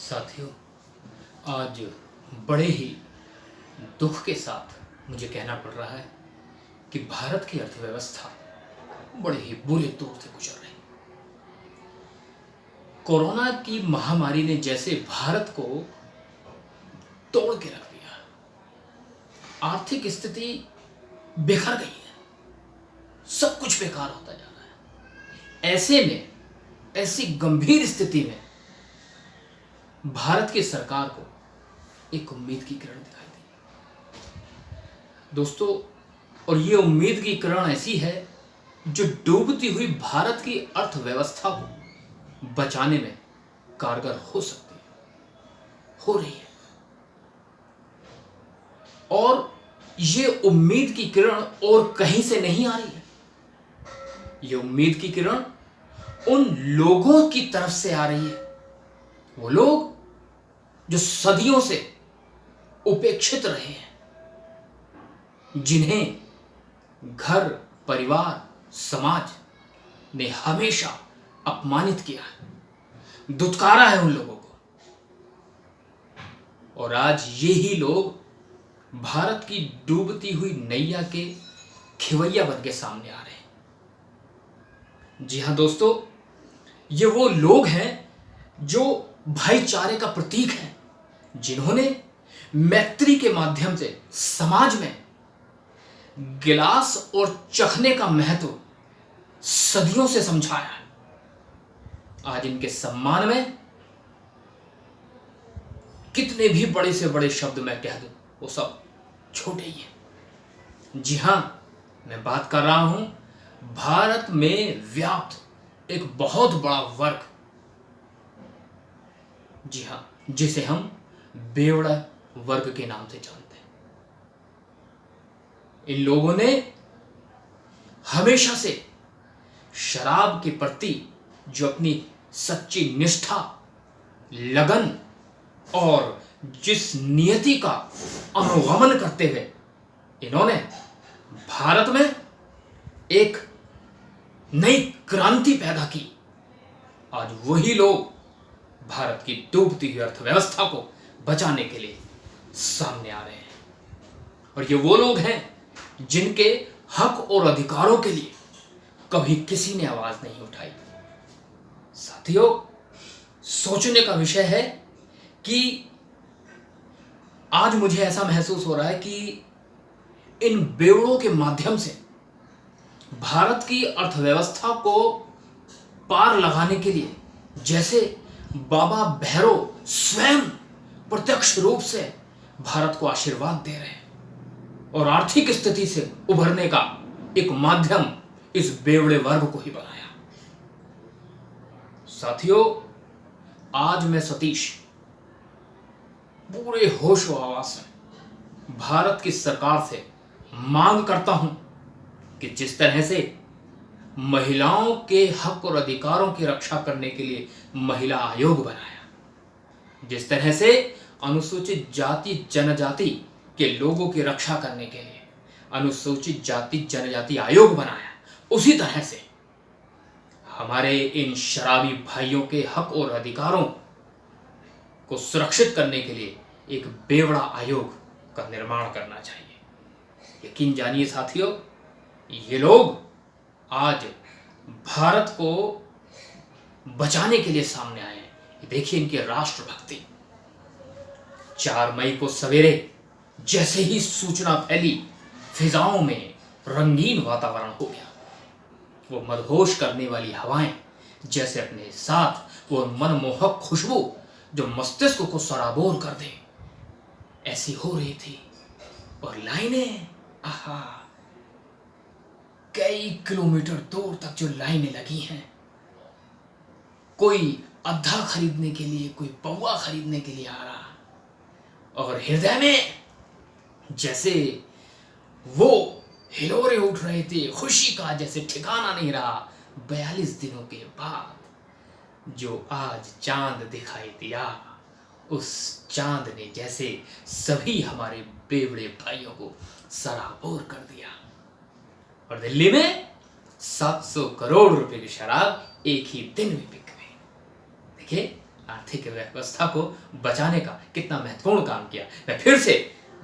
साथियों, आज बड़े ही दुख के साथ मुझे कहना पड़ रहा है कि भारत की अर्थव्यवस्था बड़े ही बुरे दौर से गुजर रही है। कोरोना की महामारी ने जैसे भारत को तोड़ के रख दिया, आर्थिक स्थिति बिखर गई है, सब कुछ बेकार होता जा रहा है। ऐसे में, ऐसी गंभीर स्थिति में भारत की सरकार को एक उम्मीद की किरण दिखाई दी दोस्तों। और ये उम्मीद की किरण ऐसी है जो डूबती हुई भारत की अर्थव्यवस्था को बचाने में कारगर हो सकती है, हो रही है। और ये उम्मीद की किरण और कहीं से नहीं आ रही है। ये उम्मीद की किरण उन लोगों की तरफ से आ रही है, वो लोग जो सदियों से उपेक्षित रहे हैं, जिन्हें घर, परिवार, समाज ने हमेशा अपमानित किया है, दुत्कारा है उन लोगों को। और आज ये ही लोग भारत की डूबती हुई नैया के खिवैया बन के सामने आ रहे हैं। जी हां दोस्तों, ये वो लोग हैं जो भाईचारे का प्रतीक हैं, जिन्होंने मैत्री के माध्यम से समाज में गिलास और चखने का महत्व सदियों से समझाया है। आज इनके सम्मान में कितने भी बड़े से बड़े शब्द मैं कह दूं, वो सब छोटे ही हैं। जी हां, मैं बात कर रहा हूं भारत में व्याप्त एक बहुत बड़ा वर्ग, जी हां, जिसे हम बेवड़ा वर्ग के नाम से जानते हैं। इन लोगों ने हमेशा से शराब के प्रति जो अपनी सच्ची निष्ठा, लगन और जिस नियति का अनुगमन करते हुए इन्होंने भारत में एक नई क्रांति पैदा की, आज वही लोग भारत की डूबती हुई अर्थव्यवस्था को बचाने के लिए सामने आ रहे हैं। और ये वो लोग हैं जिनके हक और अधिकारों के लिए कभी किसी ने आवाज नहीं उठाई। साथियों, सोचने का विषय है कि आज मुझे ऐसा महसूस हो रहा है कि इन बेवड़ों के माध्यम से भारत की अर्थव्यवस्था को पार लगाने के लिए जैसे बाबा भैरव स्वयं प्रत्यक्ष रूप से भारत को आशीर्वाद दे रहे हैं और आर्थिक स्थिति से उभरने का एक माध्यम इस बेवड़े वर्ग को ही बनाया। साथियों, आज मैं सतीश पूरे होश व आवाज में भारत की सरकार से मांग करता हूं कि जिस तरह से महिलाओं के हक और अधिकारों की रक्षा करने के लिए महिला आयोग बनाया, जिस तरह से अनुसूचित जाति जनजाति के लोगों की रक्षा करने के लिए अनुसूचित जाति जनजाति आयोग बनाया, उसी तरह से हमारे इन शराबी भाइयों के हक और अधिकारों को सुरक्षित करने के लिए एक बेवड़ा आयोग का निर्माण करना चाहिए। यकीन जानिए साथियों, ये लोग आज भारत को बचाने के लिए सामने आए हैं। देखिए इनकी राष्ट्रभक्ति। 4 मई को सवेरे जैसे ही सूचना फैली, फिजाओं में रंगीन वातावरण हो गया। वो मदहोश करने वाली हवाएं जैसे अपने साथ वो मनमोहक खुशबू जो मस्तिष्क को सराबोर कर दे, ऐसी हो रही थी। और लाइनें, आहा, कई किलोमीटर दूर तक जो लाइनें लगी हैं, कोई अद्धा खरीदने के लिए, कोई पौवा खरीदने के लिए आ रहा, और हृदय में जैसे वो हिलोरे उठ रहे थे खुशी का, जैसे ठिकाना नहीं रहा। 42 दिनों के बाद जो आज चांद दिखाई दिया, उस चांद ने जैसे सभी हमारे बेवड़े भाइयों को सराबोर कर दिया। और दिल्ली में 700 करोड़ रुपए की शराब एक ही दिन में बिक गई। देखिए, आर्थिक व्यवस्था को बचाने का कितना महत्वपूर्ण काम किया। मैं फिर से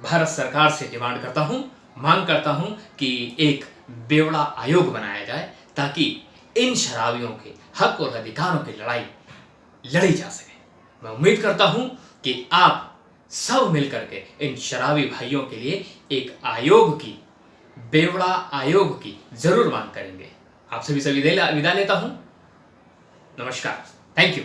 भारत सरकार से डिमांड करता हूं, मांग करता हूं कि एक बेवड़ा आयोग बनाया जाए ताकि इन शराबियों के हक और अधिकारों की लड़ाई लड़ी जा सके। मैं उम्मीद करता हूं कि आप सब मिलकर के इन शराबी भाइयों के लिए एक आयोग की, बेवड़ा आयोग की जरूर मांग करेंगे। आप सभी से विदा लेता हूं। नमस्कार, थैंक यू।